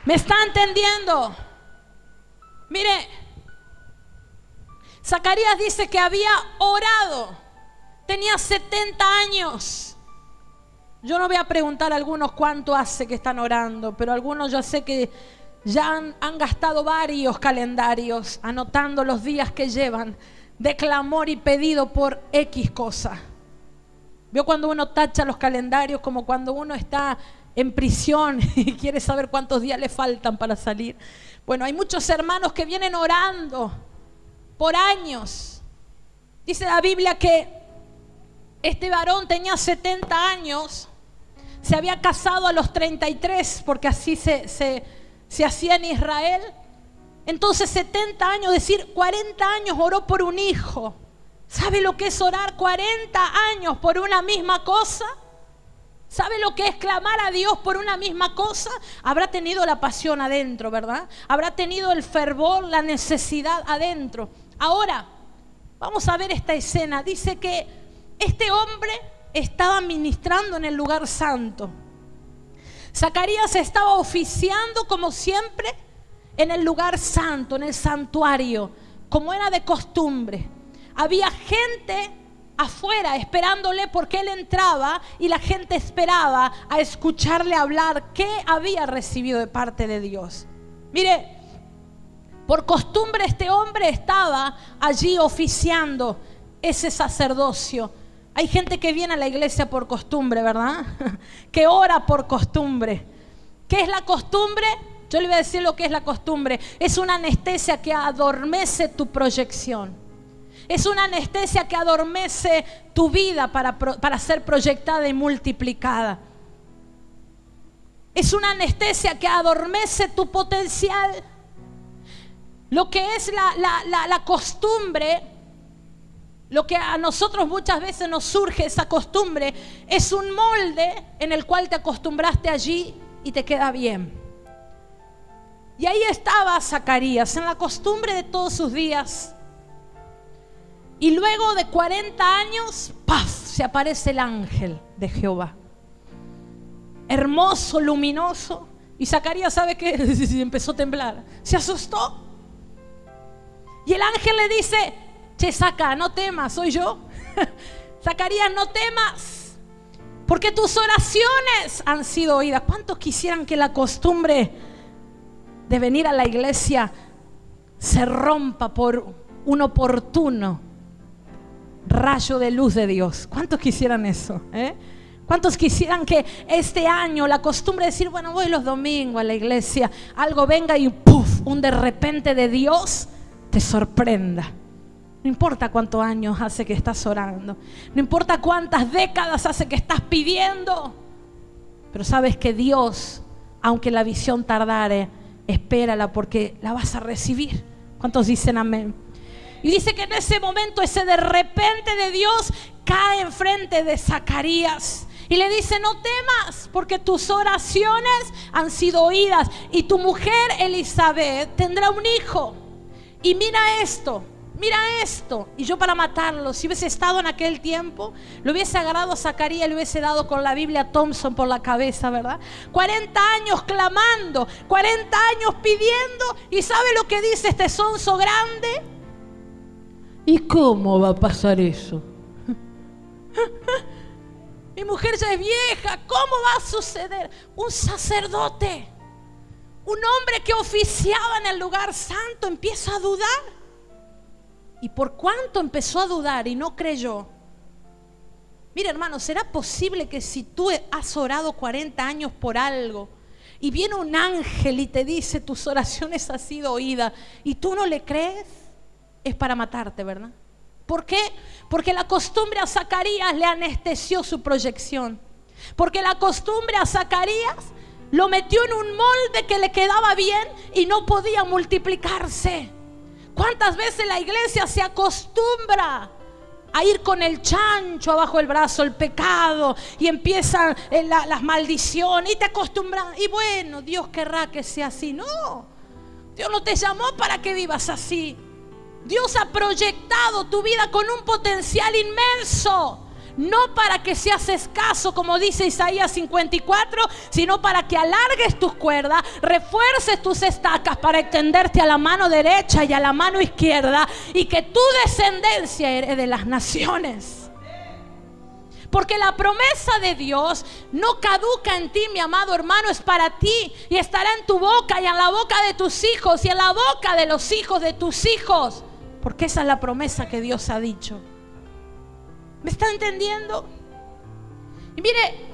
¿Me está entendiendo? Mire, Zacarías dice que había orado. Tenía 70 años. Yo no voy a preguntar a algunos cuánto hace que están orando, pero algunos ya sé que ya han gastado varios calendarios anotando los días que llevan de clamor y pedido por X cosa. ¿Vio cuando uno tacha los calendarios como cuando uno está en prisión y quiere saber cuántos días le faltan para salir? Bueno, hay muchos hermanos que vienen orando por años. Dice la Biblia que este varón tenía 70 años, se había casado a los 33, porque así se hacía en Israel. Entonces 70 años, decir 40 años oró por un hijo. ¿Sabe lo que es orar 40 años por una misma cosa? ¿Sabe lo que es clamar a Dios por una misma cosa? Habrá tenido la pasión adentro, ¿verdad? Habrá tenido el fervor, la necesidad adentro. Ahora, vamos a ver esta escena. Dice que este hombre estaba ministrando en el lugar santo. Zacarías estaba oficiando como siempre en el lugar santo, en el santuario, como era de costumbre. Había gente afuera esperándole porque él entraba y la gente esperaba a escucharle hablar qué había recibido de parte de Dios. Mire, por costumbre este hombre estaba allí oficiando ese sacerdocio. Hay gente que viene a la iglesia por costumbre, ¿verdad? Que ora por costumbre. ¿Qué es la costumbre? Yo le voy a decir lo que es la costumbre. Es una anestesia que adormece tu proyección. Es una anestesia que adormece tu vida para ser proyectada y multiplicada. Es una anestesia que adormece tu potencial. Lo que es la costumbre, lo que a nosotros muchas veces nos surge esa costumbre, es un molde en el cual te acostumbraste allí y te queda bien. Y ahí estaba Zacarías en la costumbre de todos sus días. Y luego de 40 años, ¡paf!, se aparece el ángel de Jehová. Hermoso, luminoso. Y Zacarías, ¿sabe qué? Empezó a temblar. Se asustó. Y el ángel le dice: che, Zaca, no temas, soy yo. Zacarías, no temas, porque tus oraciones han sido oídas. ¿Cuántos quisieran que la costumbre de venir a la iglesia se rompa por un oportuno rayo de luz de Dios? ¿Cuántos quisieran eso? ¿Cuántos quisieran que este año la costumbre de decir, bueno, voy los domingos a la iglesia, algo venga y ¡puf!, un de repente de Dios te sorprenda? No importa cuántos años hace que estás orando, no importa cuántas décadas hace que estás pidiendo, pero sabes que Dios, aunque la visión tardare, espérala porque la vas a recibir. ¿Cuántos dicen amén? Y dice que en ese momento ese de repente de Dios cae enfrente de Zacarías y le dice: no temas, porque tus oraciones han sido oídas y tu mujer Elizabeth tendrá un hijo. Y mira esto. Y yo, para matarlo, si hubiese estado en aquel tiempo, lo hubiese agarrado a Zacarías y le hubiese dado con la Biblia Thompson por la cabeza, ¿verdad? 40 años clamando, 40 años pidiendo, y ¿sabe lo que dice este sonso grande? ¿Y cómo va a pasar eso? Mi mujer ya es vieja, ¿cómo va a suceder? Un sacerdote, un hombre que oficiaba en el lugar santo, empieza a dudar. Y por cuanto empezó a dudar y no creyó, mira, hermano, ¿será posible que si tú has orado 40 años por algo y viene un ángel y te dice tus oraciones han sido oídas y tú no le crees? Es para matarte, ¿verdad? ¿Por qué? Porque la costumbre a Zacarías le anestesió su proyección. Porque la costumbre a Zacarías lo metió en un molde que le quedaba bien y no podía multiplicarse. ¿Cuántas veces la iglesia se acostumbra a ir con el chancho abajo del brazo, el pecado, y empiezan las maldiciones y te acostumbras? Y bueno, Dios querrá que sea así. No, Dios no te llamó para que vivas así. Dios ha proyectado tu vida con un potencial inmenso. no para que seas escaso, como dice Isaías 54, sino para que alargues tus cuerdas, refuerces tus estacas para extenderte a la mano derecha y a la mano izquierda, y que tu descendencia herede las naciones. Porque la promesa de Dios no caduca en ti, mi amado hermano, es para ti y estará en tu boca y en la boca de tus hijos y en la boca de los hijos de tus hijos. Porque esa es la promesa que Dios ha dicho. ¿Me está entendiendo? Y mire,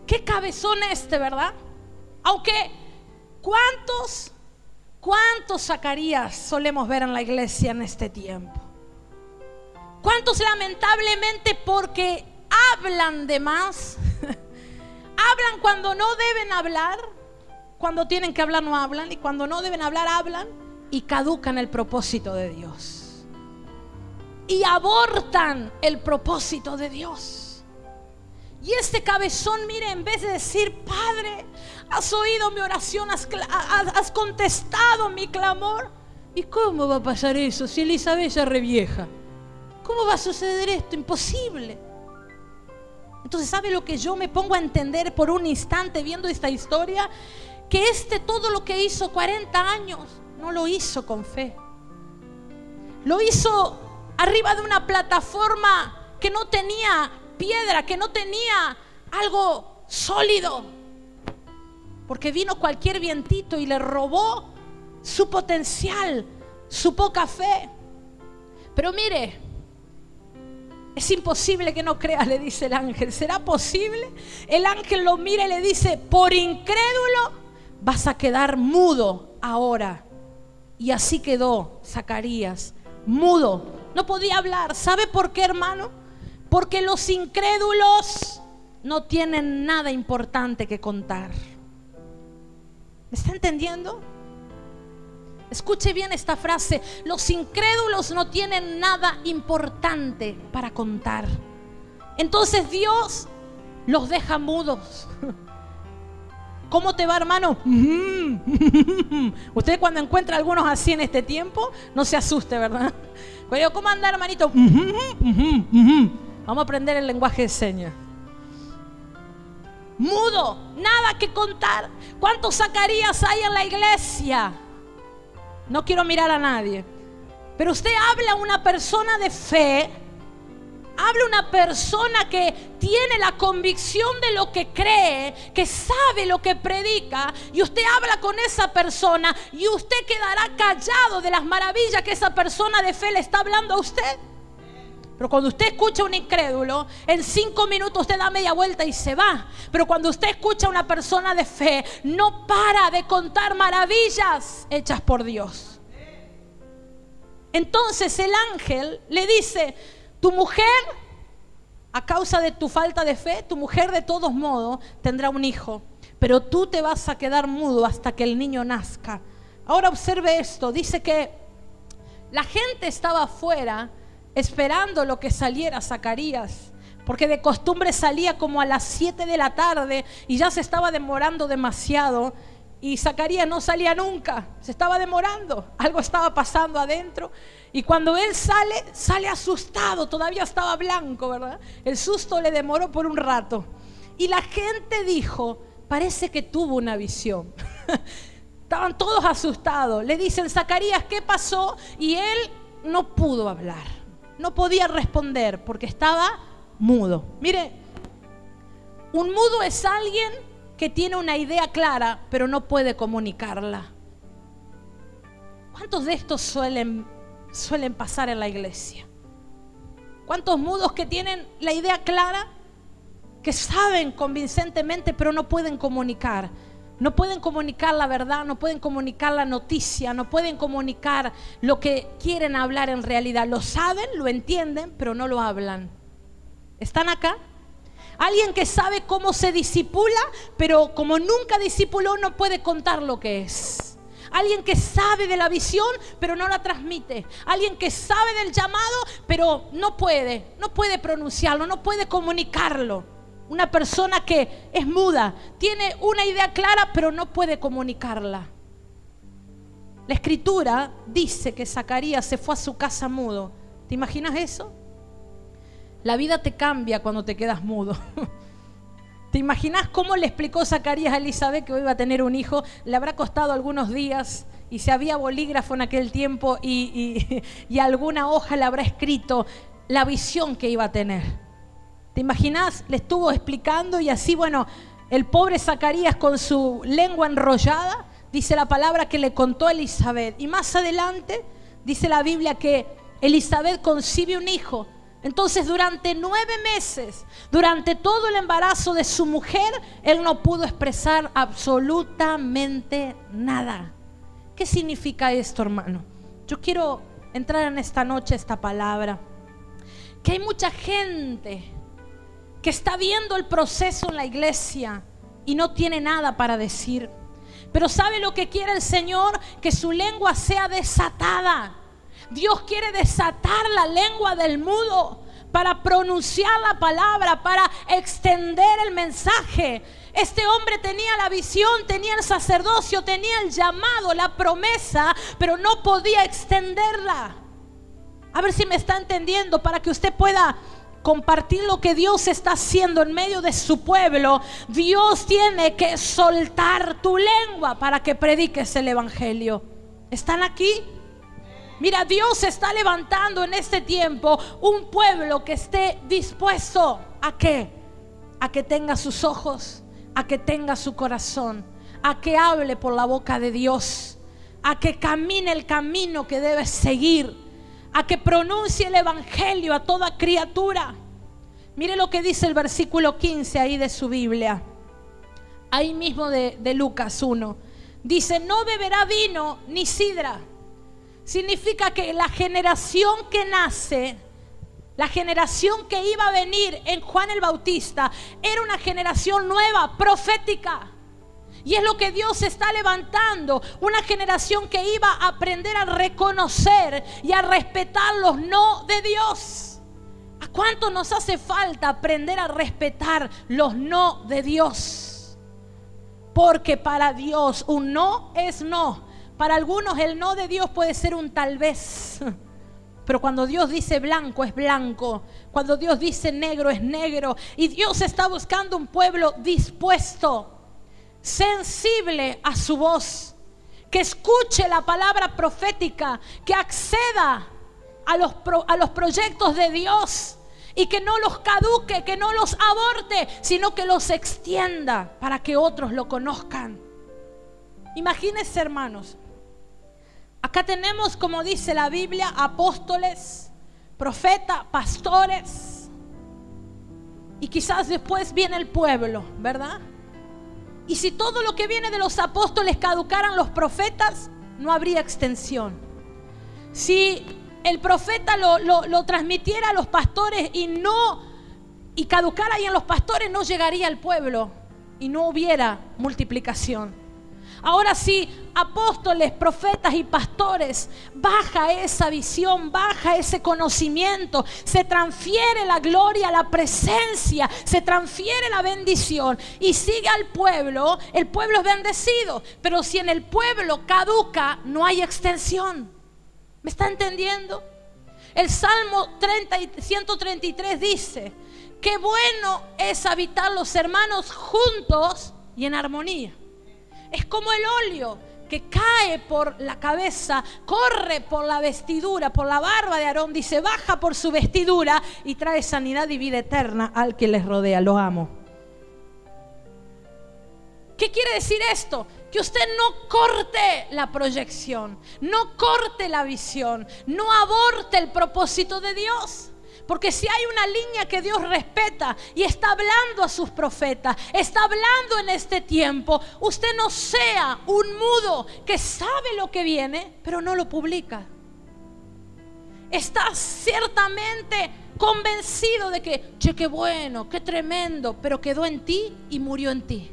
qué cabezón ¿verdad? Aunque, ¿cuántos Zacarías solemos ver en la iglesia en este tiempo? ¿Cuántos lamentablemente porque hablan de más? Hablan cuando no deben hablar, cuando tienen que hablar no hablan, y cuando no deben hablar hablan, y caducan el propósito de Dios y abortan el propósito de Dios. Y este cabezón, mire, en vez de decir: Padre, has oído mi oración, has contestado mi clamor. ¿Y cómo va a pasar eso si Elizabeth ya es re vieja? ¿Cómo va a suceder esto? Imposible. Entonces, ¿sabe lo que yo me pongo a entender por un instante viendo esta historia? Que todo lo que hizo 40 años no lo hizo con fe. Lo hizo arriba de una plataforma que no tenía piedra, que no tenía algo sólido. Porque vino cualquier vientito y le robó su potencial, su poca fe. Pero mire, es imposible que no creas, le dice el ángel. ¿Será posible? El ángel lo mira y le dice: por incrédulo vas a quedar mudo ahora. Y así quedó Zacarías, mudo. No podía hablar. ¿Sabe por qué, hermano? Porque los incrédulos no tienen nada importante que contar. ¿Me está entendiendo? Escuche bien esta frase: los incrédulos no tienen nada importante para contar. Entonces Dios los deja mudos. ¿Cómo te va, hermano? Usted, cuando encuentra algunos así en este tiempo, no se asuste, ¿verdad? Pero ¿cómo anda, hermanito? Vamos a aprender el lenguaje de señas. Mudo, nada que contar. ¿Cuántos Zacarías hay en la iglesia? No quiero mirar a nadie, pero usted habla a una persona de fe, habla a una persona que tiene la convicción de lo que cree, que sabe lo que predica, y usted habla con esa persona y usted quedará callado de las maravillas que esa persona de fe le está hablando a usted. Pero cuando usted escucha a un incrédulo, en 5 minutos usted da media vuelta y se va. Pero cuando usted escucha a una persona de fe, no para de contar maravillas hechas por Dios. Entonces el ángel le dice: tu mujer, a causa de tu falta de fe, tu mujer de todos modos tendrá un hijo, pero tú te vas a quedar mudo hasta que el niño nazca. Ahora observe esto, dice que la gente estaba afuera esperando lo que saliera Zacarías, porque de costumbre salía como a las 7 de la tarde y ya se estaba demorando demasiado, y Zacarías no salía nunca, se estaba demorando, algo estaba pasando adentro. Y cuando él sale asustado, todavía estaba blanco, ¿verdad? El susto le demoró por un rato. Y la gente dijo: parece que tuvo una visión. Estaban todos asustados. Le dicen: Zacarías, ¿qué pasó? Y él no pudo hablar, no podía responder porque estaba mudo. Mire, un mudo es alguien que tiene una idea clara, pero no puede comunicarla. ¿Cuántos de estos suelen pasar en la iglesia? ¿Cuántos mudos que tienen la idea clara, que saben convincentemente, pero no pueden comunicar? No pueden comunicar la verdad, no pueden comunicar la noticia, no pueden comunicar lo que quieren hablar en realidad. Lo saben, lo entienden, pero no lo hablan. ¿Están acá? Alguien que sabe cómo se discipula, pero como nunca discipuló, no puede contar lo que es. Alguien que sabe de la visión, pero no la transmite. Alguien que sabe del llamado, pero no puede pronunciarlo, no puede comunicarlo. Una persona que es muda, tiene una idea clara, pero no puede comunicarla. La escritura dice que Zacarías se fue a su casa mudo. ¿Te imaginas eso? La vida te cambia cuando te quedas mudo. ¿Te imaginas cómo le explicó Zacarías a Elizabeth que iba a tener un hijo? Le habrá costado algunos días, y si había bolígrafo en aquel tiempo y alguna hoja le habrá escrito la visión que iba a tener. ¿Te imaginas? Le estuvo explicando y así, bueno, el pobre Zacarías con su lengua enrollada, dice la palabra que le contó a Elizabeth. Y más adelante dice la Biblia que Elizabeth concibe un hijo. Entonces durante 9 meses, durante todo el embarazo de su mujer, él no pudo expresar absolutamente nada. ¿Qué significa esto, hermano? Yo quiero entrar en esta noche esta palabra. Que hay mucha gente que está viendo el proceso en la iglesia y no tiene nada para decir. Pero ¿sabe lo que quiere el Señor? Que su lengua sea desatada. Dios quiere desatar la lengua del mudo para pronunciar la palabra, para extender el mensaje. Este hombre tenía la visión, tenía el sacerdocio, tenía el llamado, la promesa, pero no podía extenderla. A ver si me está entendiendo, para que usted pueda compartir lo que Dios está haciendo en medio de su pueblo. Dios tiene que soltar tu lengua para que prediques el evangelio. ¿Están aquí? Mira, Dios está levantando en este tiempo un pueblo que esté dispuesto ¿a qué? A que tenga sus ojos, a que tenga su corazón, a que hable por la boca de Dios, a que camine el camino que debe seguir, a que pronuncie el evangelio a toda criatura. Mire lo que dice el versículo 15 ahí de su Biblia, ahí mismo de Lucas 1. Dice: no beberá vino ni sidra. Significa que la generación que nace, la generación que iba a venir en Juan el Bautista, era una generación nueva, profética. Y es lo que Dios está levantando, una generación que iba a aprender a reconocer y a respetar los no de Dios. ¿A cuánto nos hace falta aprender a respetar los no de Dios? Porque para Dios un no es no. Para algunos el no de Dios puede ser un tal vez. Pero cuando Dios dice blanco es blanco, cuando Dios dice negro es negro. Y Dios está buscando un pueblo dispuesto, sensible a su voz, que escuche la palabra profética, que acceda a los proyectos de Dios y que no los caduque, que no los aborte, sino que los extienda para que otros lo conozcan. Imagínense, hermanos, acá tenemos, como dice la Biblia, apóstoles, profetas, pastores, y quizás después viene el pueblo, ¿verdad? Y si todo lo que viene de los apóstoles caducaran los profetas, no habría extensión. Si el profeta lo transmitiera a los pastores y caducara ahí en los pastores, no llegaría al pueblo y no hubiera multiplicación. Ahora sí, apóstoles, profetas y pastores, baja esa visión, baja ese conocimiento, se transfiere la gloria, la presencia, se transfiere la bendición y sigue al pueblo. El pueblo es bendecido, pero si en el pueblo caduca, no hay extensión. ¿Me está entendiendo? El Salmo 133 dice: qué bueno es habitar los hermanos juntos y en armonía. Es como el óleo que cae por la cabeza, corre por la vestidura, por la barba de Aarón, dice, baja por su vestidura y trae sanidad y vida eterna al que les rodea. Lo amo. ¿Qué quiere decir esto? Que usted no corte la proyección, no corte la visión, no aborte el propósito de Dios. Porque si hay una línea que Dios respeta y está hablando a sus profetas, está hablando en este tiempo, usted no sea un mudo que sabe lo que viene, pero no lo publica. Está ciertamente convencido de que, che, qué bueno, qué tremendo, pero quedó en ti y murió en ti.